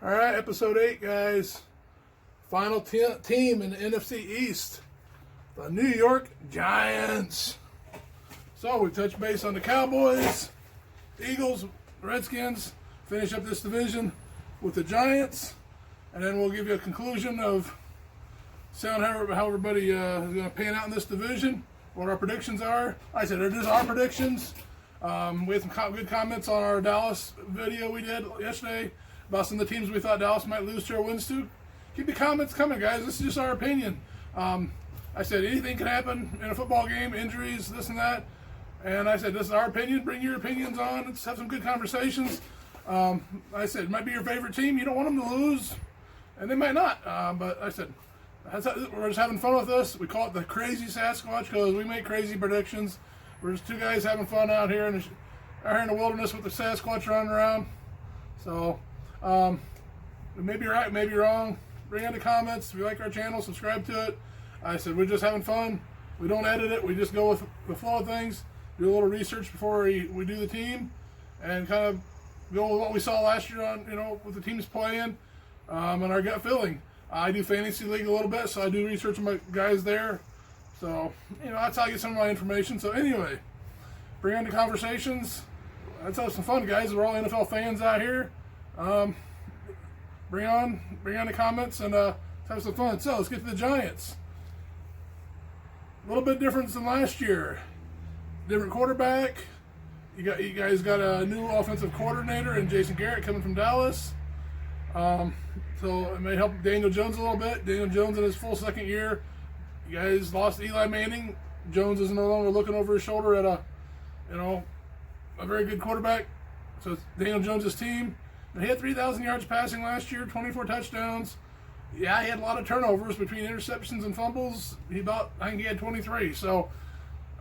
All right, episode 8, guys. Final team in the NFC East, the New York Giants. So we touch base on the Cowboys, Eagles, Redskins, finish up this division with the Giants, and then we'll give you a conclusion of how everybody is going to pan out in this division, what our predictions are. Like I said, they're just our predictions. We had some good comments on our Dallas video we did yesterday about some of the teams we thought Dallas might lose to or wins to. Keep the comments coming, guys. This is just our opinion. I said anything can happen in a football game, injuries, this and that. And I said, this is our opinion. Bring your opinions on. Let's have some good conversations. I said, it might be your favorite team. You don't want them to lose, and they might not. But I said, we're just having fun with this. We call it the Crazy Sasquatch because we make crazy predictions. We're just two guys having fun out here in the wilderness with the Sasquatch running around. So, we may be right, maybe wrong. Bring in the comments. If you like our channel, subscribe to it. I said, we're just having fun. We don't edit it. We just go with the flow of things. Do a little research before we do the team, and kind of go with what we saw last year on, with the teams playing, and our gut feeling. I do fantasy league a little bit, so I do research on my guys there. So, that's how I get some of my information. So anyway, bring on the conversations. Let's have some fun, guys. We're all NFL fans out here. Bring on the comments and let's have some fun. So let's get to the Giants. A little bit different than last year. Different quarterback. You guys got a new offensive coordinator in Jason Garrett coming from Dallas. So it may help Daniel Jones a little bit. Daniel Jones in his full second year. You guys lost Eli Manning. Jones is no longer looking over his shoulder at a very good quarterback. So it's Daniel Jones' team. And he had 3,000 yards passing last year, 24 touchdowns. Yeah, he had a lot of turnovers between interceptions and fumbles. I think he had 23. So,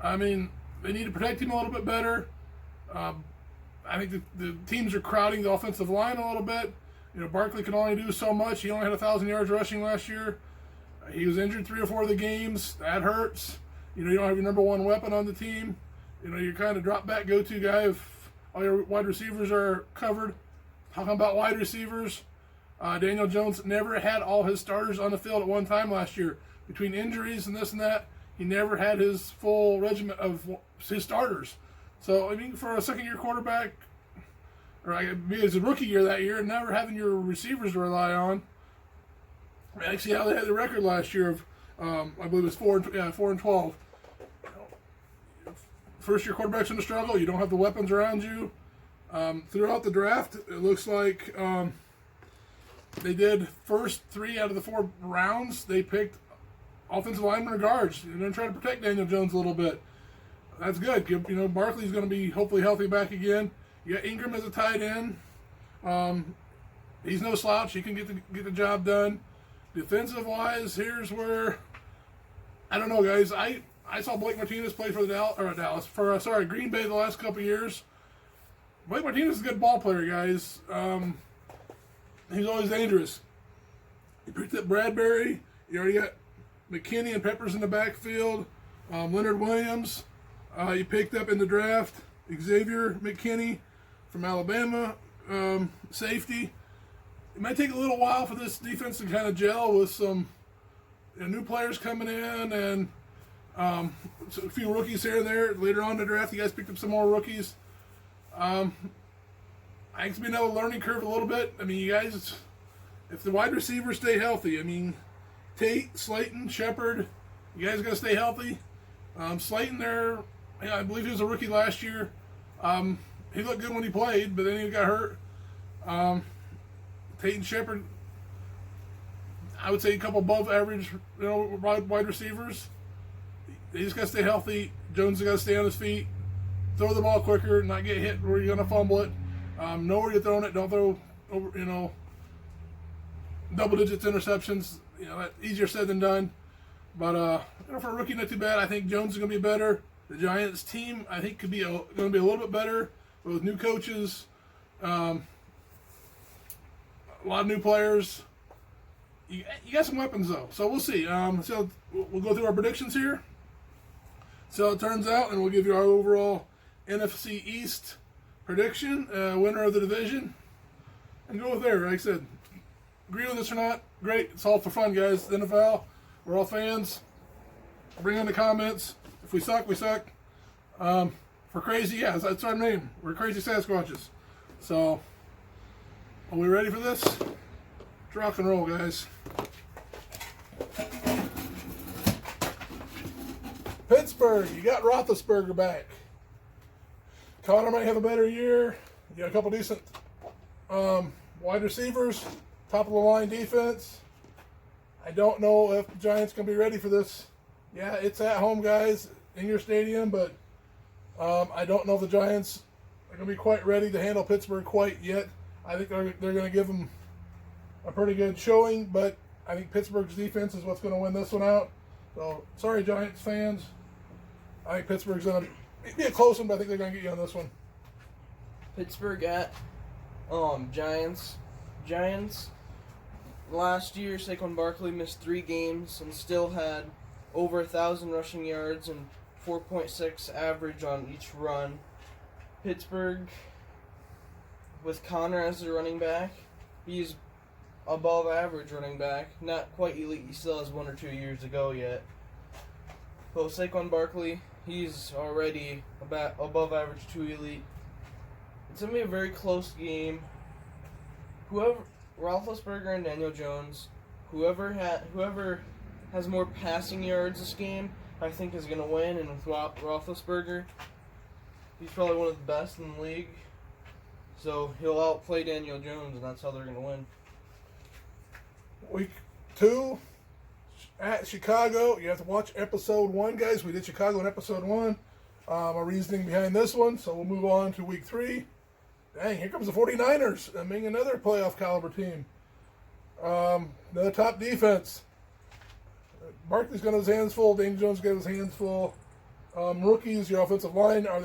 they need to protect him a little bit better. I think the teams are crowding the offensive line a little bit. Barkley can only do so much. He only had 1,000 yards rushing last year. He was injured 3 or 4 of the games. That hurts. You don't have your number one weapon on the team. You're kind of drop back go-to guy if all your wide receivers are covered. Talking about wide receivers, Daniel Jones never had all his starters on the field at one time last year. Between injuries and this and that, he never had his full regiment of his starters. So, for a second-year quarterback, or as a rookie year that year, never having your receivers to rely on. Actually, how they had the record last year of, I believe it was 4-12. First-year quarterbacks in the struggle. You don't have the weapons around you. Throughout the draft, it looks like they did first 3 out of the 4 rounds. They picked offensive linemen or guards. They're going to try to protect Daniel Jones a little bit. That's good. Barkley's going to be hopefully healthy back again. You got Ingram as a tight end. He's no slouch. He can get the job done. Defensive wise, here's where I don't know, guys. I saw Blake Martinez play for Green Bay the last couple years. Blake Martinez is a good ball player, guys. He's always dangerous. You picked up Bradbury. You already got McKinney and Peppers in the backfield. Leonard Williams. You picked up in the draft Xavier McKinney from Alabama, safety. It might take a little while for this defense to kind of gel with some new players coming in and a few rookies here and there. Later on in the draft, you guys picked up some more rookies. I think it's been a learning curve a little bit. You guys, if the wide receivers stay healthy, Tate, Slayton, Shepard, you guys got to stay healthy. Slayton there, I believe he was a rookie last year. He looked good when he played, but then he got hurt. Tate and Shepard, I would say a couple above average, wide receivers. They just got to stay healthy. Jones has got to stay on his feet. Throw the ball quicker, not get hit where you're going to fumble it. Know where you're throwing it. Don't throw over, double digits interceptions. That's easier said than done. But for a rookie, not too bad. I think Jones is going to be better. The Giants team, I think, going to be a little bit better with new coaches. A lot of new players. You got some weapons though, so we'll see. So we'll go through our predictions here. So it turns out, and we'll give you our overall NFC East prediction, winner of the division, and go with there. Like I said, agree with us or not, great. It's all for fun, guys. The NFL, we're all fans. Bring in the comments. If we suck, we suck. We're crazy, yeah, that's our name. We're crazy Sasquatches. So, are we ready for this? Let's rock and roll, guys. Pittsburgh, you got Roethlisberger back. Connor might have a better year. You got a couple decent wide receivers, top of the line defense. I don't know if the Giants can be ready for this. Yeah, it's at home, guys, in your stadium, but I don't know if the Giants are going to be quite ready to handle Pittsburgh quite yet. I think they're going to give them a pretty good showing, but I think Pittsburgh's defense is what's going to win this one out. So, sorry, Giants fans. I think Pittsburgh's going to be a close one, but I think they're going to get you on this one. Pittsburgh at Giants. Giants, last year, Saquon Barkley missed 3 games and still had over 1,000 rushing yards and 4.6 average on each run. Pittsburgh, with Connor as the running back, he's above average running back. Not quite elite. He still has 1 or 2 years to go yet. But with Saquon Barkley, he's already above average to elite. It's going to be a very close game. Roethlisberger and Daniel Jones, whoever has more passing yards this game, I think is going to win. And with Roethlisberger, he's probably one of the best in the league. So he'll outplay Daniel Jones, and that's how they're going to win. Week 2 at Chicago. You have to watch episode 1, guys. We did Chicago in episode 1. Our reasoning behind this one. So we'll move on to week 3. Dang, here comes the 49ers. I mean, another playoff caliber team. Another top defense. Barkley's got his hands full. Daniel Jones got his hands full. Rookies, your offensive line are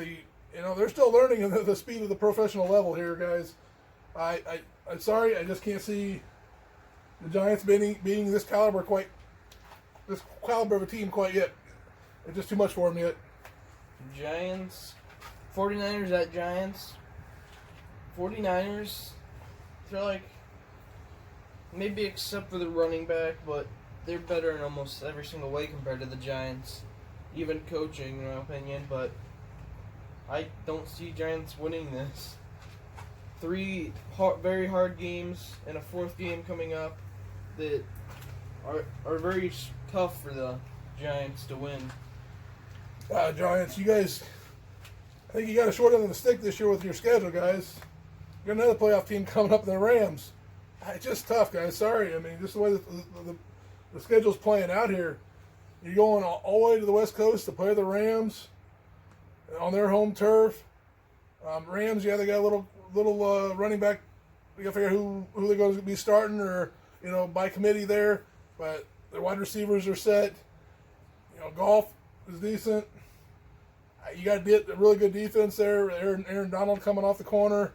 they're still learning at the speed of the professional level here, guys. I'm sorry, I just can't see the Giants being this caliber of a team quite yet. It's just too much for them yet. Giants, 49ers at Giants. 49ers, they're like, maybe except for the running back, but they're better in almost every single way compared to the Giants. Even coaching, in my opinion, but I don't see Giants winning this. 3 very hard games and a 4th game coming up that are very tough for the Giants to win. Giants, you guys, I think you got a short end of the stick this year with your schedule, guys. You got another playoff team coming up in the Rams. It's just tough, guys. Sorry. I mean, just the way the schedule's playing out here. You're going all the way to the West Coast to play the Rams on their home turf. Rams, yeah, they got a little running back. We got to figure who they're going to be starting or, by committee there. But their wide receivers are set. Golf is decent. You got a really good defense there. Aaron Donald coming off the corner.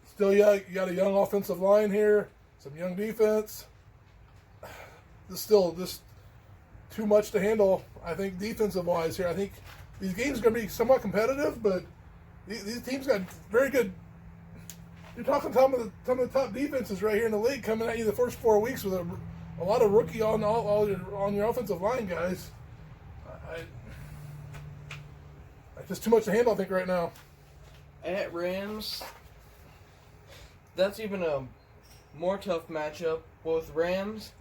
Still, yeah, you got a young offensive line here. Some young defense. This still too much to handle, I think, defensive-wise here. I think these games are going to be somewhat competitive, but these teams got very good. You're talking some of the top defenses right here in the league coming at you the first 4 weeks with a lot of rookie on your offensive line, guys. Just too much to handle, I think, right now. At Rams, that's even a more tough matchup. Both Rams,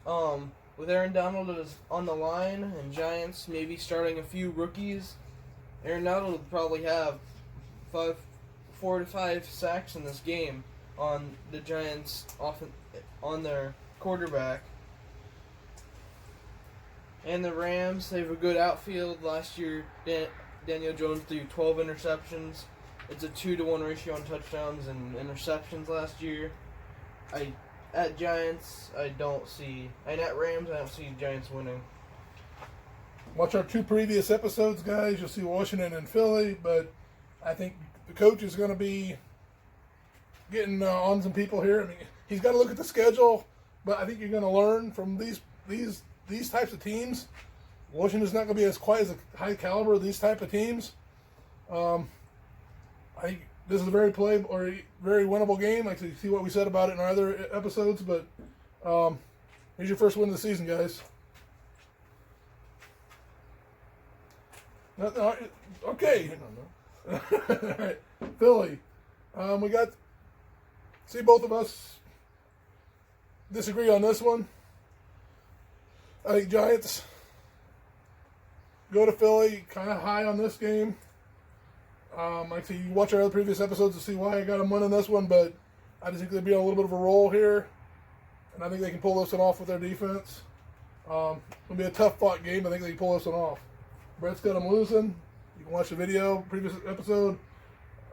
with Aaron Donald is on the line, and Giants maybe starting a few rookies. Aaron Donald will probably have 4 to 5 sacks in this game on the Giants on their quarterback. And the Rams, they have a good outfield. Last year, Daniel Jones threw 12 interceptions. It's a 2-to-1 ratio on touchdowns and interceptions last year. At Giants, I don't see, and at Rams, I don't see Giants winning. Watch our 2 previous episodes, guys. You'll see Washington and Philly, but I think the coach is going to be getting on some people here. I mean, he's got to look at the schedule, but I think you're going to learn from these types of teams. Washington's not going to be quite as a high caliber of these type of teams. I think this is a very very winnable game. Like you see what we said about it in our other episodes, but here's your first win of the season, guys. Okay. All right. Philly. We got. See, both of us disagree on this one. I think Giants go to Philly, kind of high on this game. Like I say, you watch our other previous episodes to see why I got them winning this one, but I just think they'll be on a little bit of a roll here, and I think they can pull this one off with their defense. It'll be a tough fought game, but I think they can pull this one off. Brett's got them losing. You can watch the video, previous episode,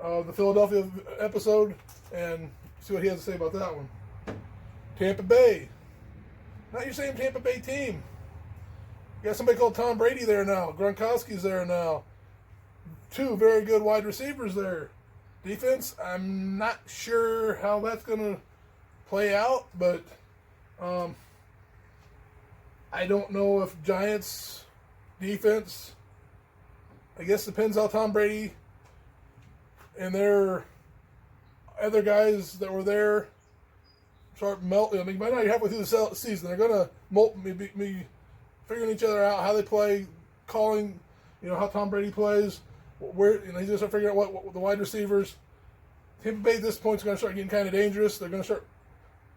the Philadelphia episode, and see what he has to say about that one. Tampa Bay. Not your same Tampa Bay team. You got somebody called Tom Brady there now. Gronkowski's there now. Two very good wide receivers there. Defense, I'm not sure how that's going to play out, but I don't know if Giants defense, I guess depends how Tom Brady and their other guys that were there start melting. I mean, by now you're halfway through the season. They're going to be figuring each other out, how they play, calling, how Tom Brady plays. Where he's going to start figuring out what the wide receivers. Tampa Bay at this point is going to start getting kind of dangerous. They're going to start,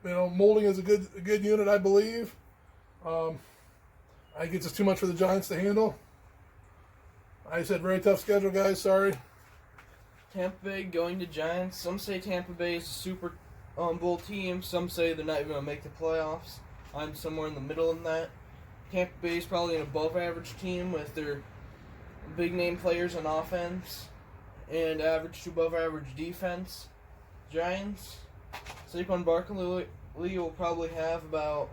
molding as a good unit, I believe. I think it's just too much for the Giants to handle. I said very tough schedule, guys. Sorry. Tampa Bay going to Giants. Some say Tampa Bay is a Super Bowl team. Some say they're not even going to make the playoffs. I'm somewhere in the middle in that. Tampa Bay is probably an above-average team with their big-name players on offense and average to above-average defense. Giants, Saquon Barkley will probably have about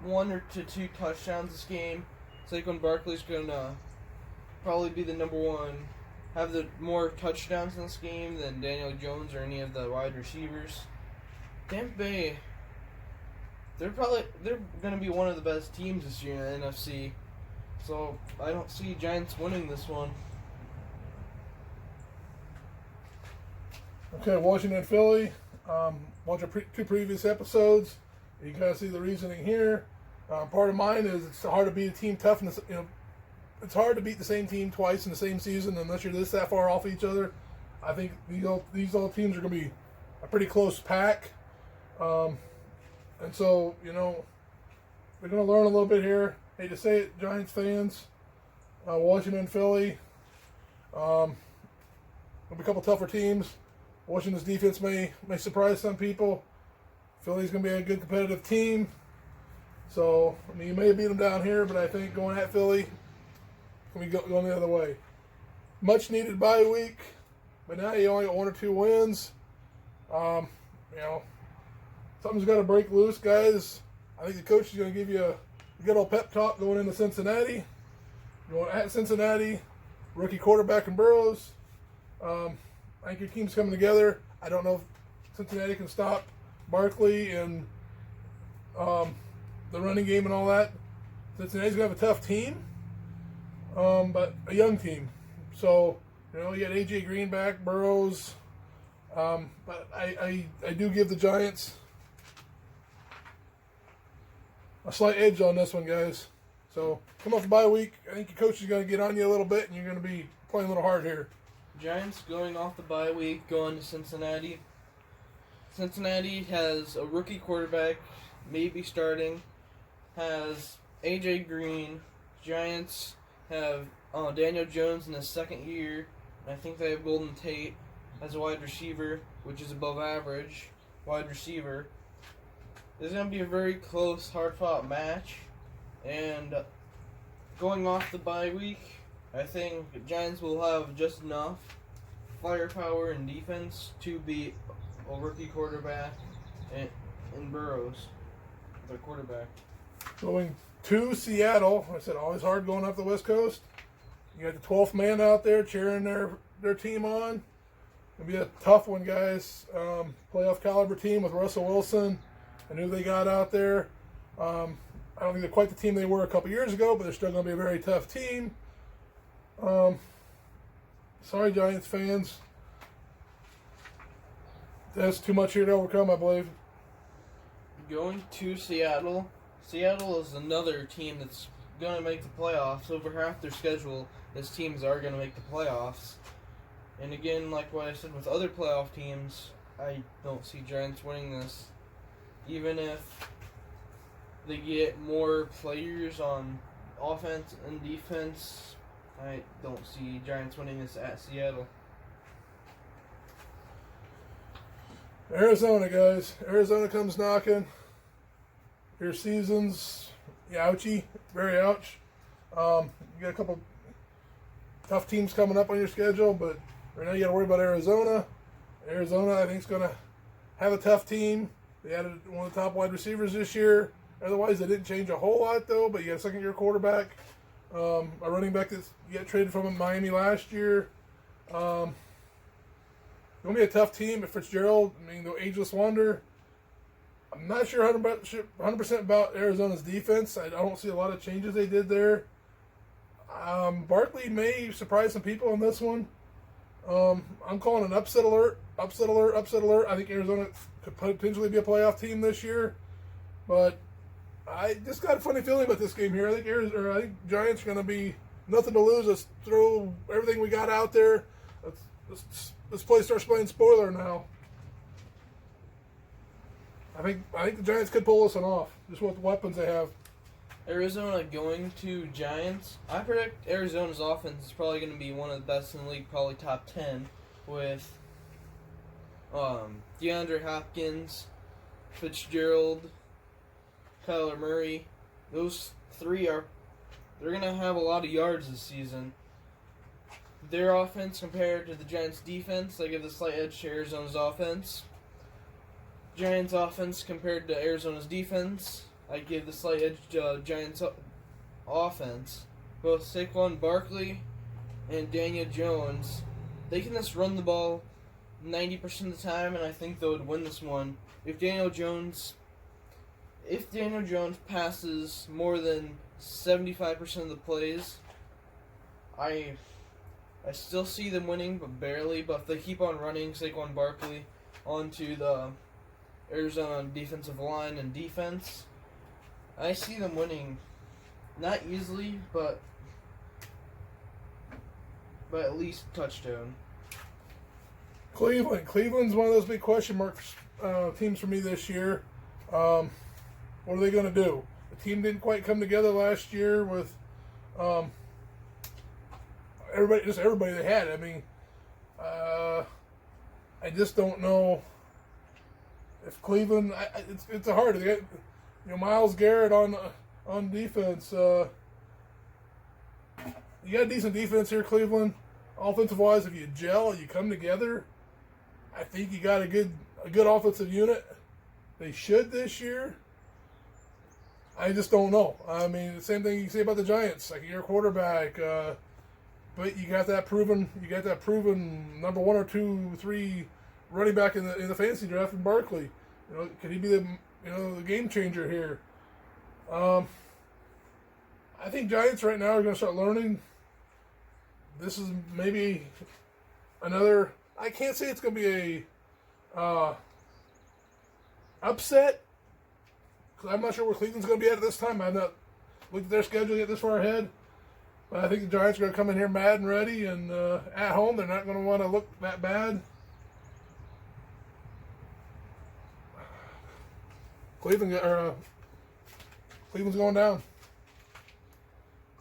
1 or 2 touchdowns this game. Saquon Barkley's going to probably be the number one, have the more touchdowns in this game than Daniel Jones or any of the wide receivers. Tampa Bay, they're going to be one of the best teams this year in the NFC. So I don't see Giants winning this one. Okay, Washington, Philly. Watch our 2 previous episodes. You kind of see the reasoning here. Part of mine is it's hard to beat a team toughness. It's hard to beat the same team twice in the same season unless you're that far off each other. I think these all teams are going to be a pretty close pack. And so, they're going to learn a little bit here. Hate to say it, Giants fans. Washington, Philly. There'll be a couple tougher teams. Washington's defense may surprise some people. Philly's going to be a good competitive team. So, you may beat them down here, but I think going at Philly, going to be going the other way. Much needed bye week, but now you only got 1 or 2 wins. Something's got to break loose, guys. I think the coach is going to give you a good old pep talk going into Cincinnati. Going at Cincinnati, rookie quarterback in Burrows. I think your team's coming together. I don't know if Cincinnati can stop Barkley and the running game and all that. Cincinnati's going to have a tough team, but a young team. So, you got A.J. Green back, Burrows. But I do give the Giants a slight edge on this one, guys. So, come off the bye week. I think your coach is going to get on you a little bit, and you're going to be playing a little hard here. Giants going off the bye week, going to Cincinnati. Cincinnati has a rookie quarterback, maybe starting, has A.J. Green. Giants have Daniel Jones in his second year. I think they have Golden Tate as a wide receiver, which is above average wide receiver. This is going to be a very close, hard-fought match. And going off the bye week, I think the Giants will have just enough firepower and defense to beat a rookie quarterback in Burrows, their quarterback. Going to Seattle. Like I said, always hard going up the West Coast. You got the 12th man out there cheering their team on. It'll be a tough one, guys. Playoff caliber team with Russell Wilson and who they got out there. I don't think they're quite the team they were a couple years ago, but they're still going to be a very tough team. Sorry, Giants fans. That's too much here to overcome, I believe. Going to Seattle. Seattle is another team that's going to make the playoffs. Over half their schedule, these teams are going to make the playoffs. And again, like what I said with other playoff teams, I don't see Giants winning this. Even if they get more players on offense and defense, I don't see Giants winning this at Seattle. Arizona, guys. Arizona comes knocking. Your season's ouchy. Very ouch. You got a couple tough teams coming up on your schedule, but right now you got to worry about Arizona. Arizona, I think, is going to have a tough team. They added one of the top wide receivers this year. Otherwise, they didn't change a whole lot, though. But you got a second-year quarterback, a running back that you got traded from Miami last year. Going to be a tough team. But Fitzgerald, I mean, the ageless wonder. I'm not sure 100% about Arizona's defense. I don't see a lot of changes they did there. Barkley may surprise some people on this one. I'm calling an upset alert. Upset alert, upset alert. I think Arizona could potentially be a playoff team this year. But I just got a funny feeling about this game here. I think Giants are going to be nothing to lose. Let's throw everything we got out there. This place starts playing spoiler now. I think the Giants could pull this one off, just with the weapons they have. Arizona going to Giants. I predict Arizona's offense is probably going to be one of the best in the league, probably top 10, with DeAndre Hopkins, Fitzgerald, Kyler Murray. Those three they're going to have a lot of yards this season. Their offense compared to the Giants' defense, I give the slight edge to Arizona's offense. Giants' offense compared to Arizona's defense, I give the slight edge to Giants' offense. Both Saquon Barkley and Daniel Jones, they can just run the ball 90% of the time, and I think they would win this one. If Daniel Jones passes more than 75% of the plays, I still see them winning, but barely. But if they keep on running Saquon Barkley onto the Arizona defensive line and defense, I see them winning, not easily, but at least touchdown. Cleveland's one of those big question marks teams for me this year. What are they going to do? The team didn't quite come together last year with everybody they had. I mean, I just don't know if Cleveland. It's hard. They got, Myles Garrett on defense. You got a decent defense here, Cleveland. Offensive wise, if you gel, you come together, I think you got a good offensive unit. They should this year. I just don't know. I mean, the same thing you can say about the Giants. Like, you're a quarterback, but you got that proven number 1 or 2, 3 running back in the fantasy draft in Barkley. Could he be the game changer here? I think Giants right now are going to start learning. This is maybe another. I can't say it's going to be a upset. I'm not sure where Cleveland's going to be at this time. I've not looked at their schedule yet this far ahead. But I think the Giants are going to come in here mad and ready, and at home they're not going to want to look that bad. Cleveland's going down.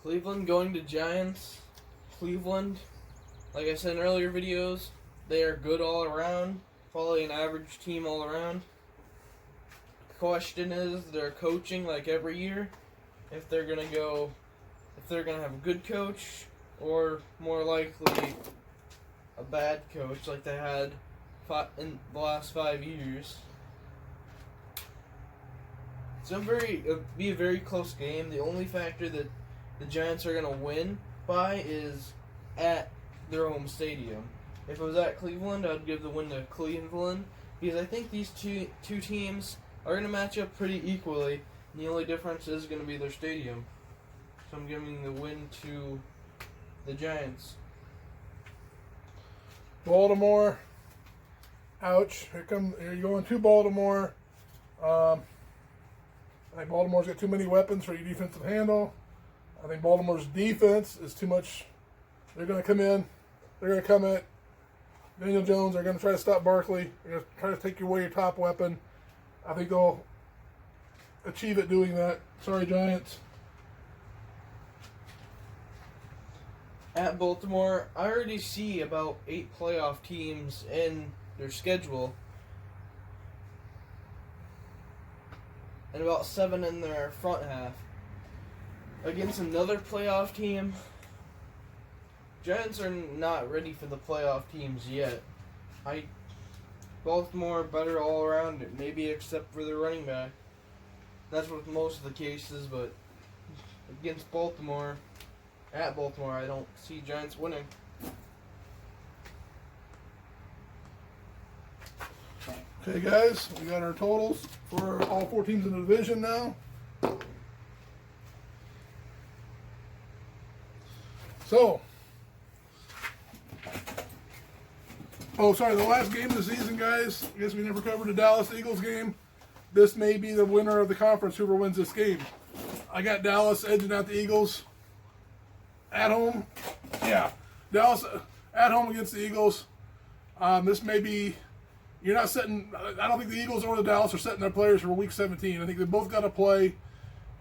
Cleveland going to Giants. Cleveland, like I said in earlier videos, they are good all around. Probably an average team all around. Question is their coaching, like every year, if they're gonna have a good coach or more likely a bad coach like they had in the last 5 years. So be a very close game. The only factor that the Giants are gonna win by is at their home stadium. If it was at Cleveland, I'd give the win to Cleveland because I think these two teams are going to match up pretty equally. And the only difference is going to be their stadium. So I'm giving the win to the Giants. Baltimore. Ouch. Here you're going to Baltimore. I think Baltimore's got too many weapons for your defense to handle. I think Baltimore's defense is too much. They're going to come in. They're going to come at Daniel Jones. They're going to try to stop Barkley. They're going to try to take away your top weapon. I think they'll achieve it doing that. Sorry, Giants. At Baltimore, I already see about 8 playoff teams in their schedule. And about 7 in their front half. Against another playoff team, Giants are not ready for the playoff teams yet. Baltimore better all around, maybe except for their running back. That's with most of the cases, but against Baltimore, at Baltimore, I don't see Giants winning. Okay, guys, we got our totals for all 4 teams in the division now. So, the last game of the season, guys. I guess we never covered the Dallas Eagles game. This may be the winner of the conference, whoever wins this game. I got Dallas edging out the Eagles at home. Yeah, Dallas at home against the Eagles. This may be, you're not setting, I don't think the Eagles or the Dallas are setting their players for week 17. I think they both got to play.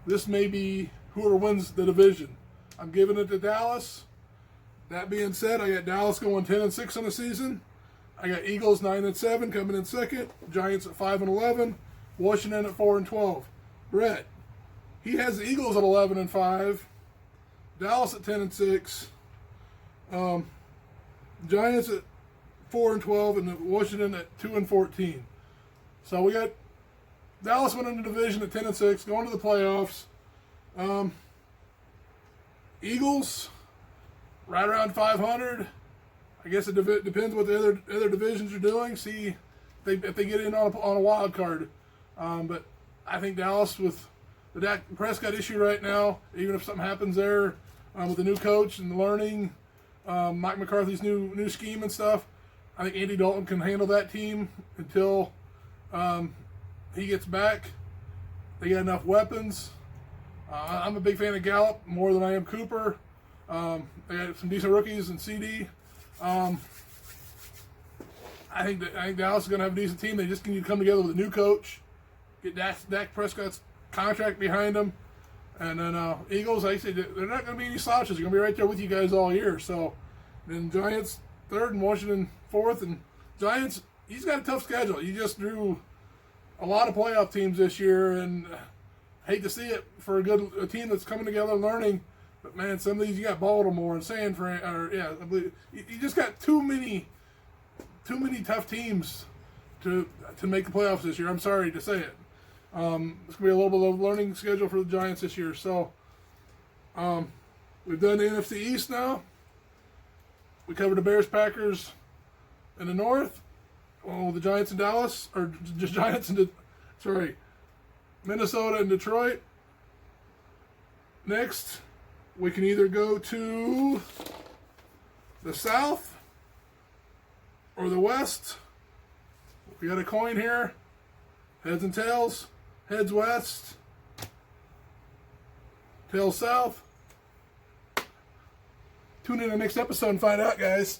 This may be whoever wins the division. I'm giving it to Dallas. That being said, I got Dallas going 10-6 on the season. I got Eagles 9-7 coming in second. Giants at 5-11. Washington at 4-12. Brett, he has the Eagles at 11-5. Dallas at 10-6. Giants at 4-12, and Washington at 2-14. So we got Dallas winning the division at 10-6, going to the playoffs. Eagles right around 500. I guess it depends what the other divisions are doing. See if they get in on a wild card. But I think Dallas, with the Dak Prescott issue right now, even if something happens there with the new coach and the learning, Mike McCarthy's new scheme and stuff, I think Andy Dalton can handle that team until he gets back. They got enough weapons. I'm a big fan of Gallup more than I am Cooper. They got some decent rookies and CD. I think Dallas is going to have a decent team. They just need to come together with a new coach, get Dak Prescott's contract behind them, and then Eagles. I say they're not going to be any slouches. They're going to be right there with you guys all year. So, then Giants 3rd and Washington 4th, and Giants. He's got a tough schedule. He just drew a lot of playoff teams this year, and hate to see it for a team that's coming together and learning. But man, some of these, you got Baltimore and San Fran, I believe you just got too many tough teams to make the playoffs this year. I'm sorry to say it. It's gonna be a little bit of a learning schedule for the Giants this year. So, we've done the NFC East now. We covered the Bears, Packers in the North. Oh, the Giants and Dallas, or just Giants and Minnesota and Detroit. Next, we can either go to the South or the West. We got a coin here. Heads and tails. Heads west. Tails south. Tune in to the next episode and find out, guys.